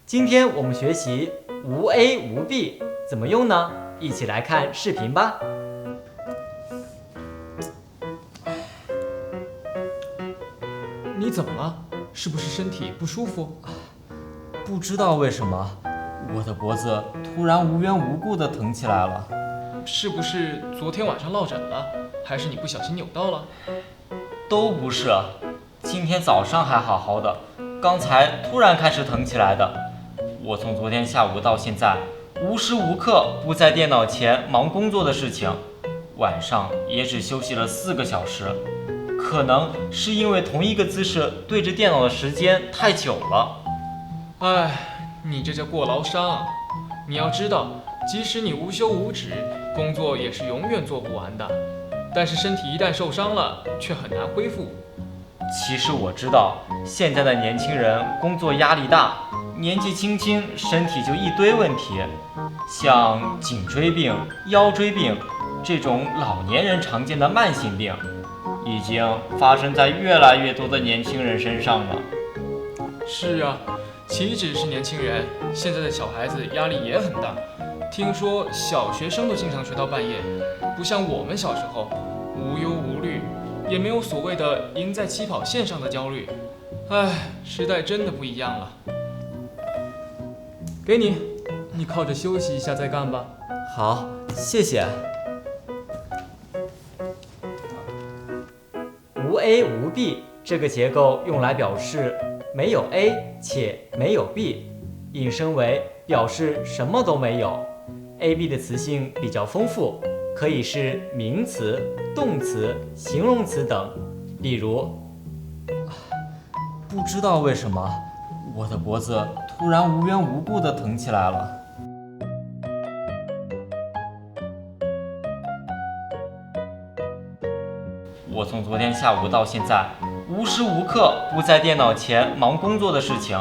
今天我们学习无 A 无 B 怎么用呢？一起来看视频吧。你怎么了？是不是身体不舒服？不知道为什么，我的脖子突然无缘无故的疼起来了。是不是昨天晚上落枕了？还是你不小心扭到了？都不是，今天早上还好好的，刚才突然开始疼起来的。我从昨天下午到现在，无时无刻不在电脑前忙工作的事情，晚上也只休息了4个小时。可能是因为同一个姿势对着电脑的时间太久了。唉，你这叫过劳伤。你要知道，即使你无休无止，工作也是永远做不完的。但是身体一旦受伤了，却很难恢复。其实我知道，现在的年轻人工作压力大，年纪轻轻身体就一堆问题，像颈椎病、腰椎病这种老年人常见的慢性病，已经发生在越来越多的年轻人身上了。是啊，岂止是年轻人，现在的小孩子压力也很大。听说小学生都经常学到半夜，不像我们小时候无忧无虑，也没有所谓的赢在起跑线上的焦虑。唉，时代真的不一样了。给你，你靠着休息一下再干吧。好，谢谢。无 A 无 B 这个结构用来表示没有 A 且没有 B， 引申为表示什么都没有。AB 的词性比较丰富，可以是名词、动词、形容词等。比如，不知道为什么，我的脖子突然无缘无故的疼起来了。我从昨天下午到现在，无时无刻不在电脑前忙工作的事情。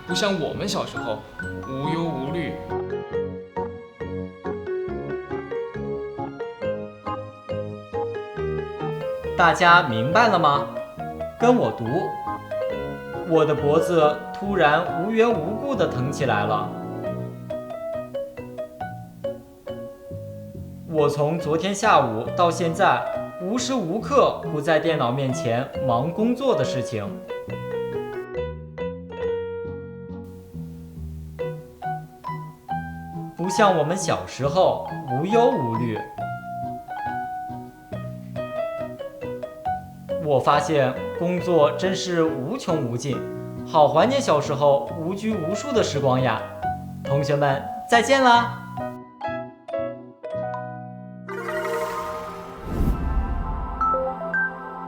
不像我们小时候无忧无虑。大家明白了吗？跟我读，我的脖子突然无缘无故地疼起来了。我从昨天下午到现在，无时无刻不在电脑面前忙工作的事情。不像我们小时候无忧无虑。我发现工作真是无穷无尽，好怀念小时候无拘无束的时光呀！同学们，再见啦！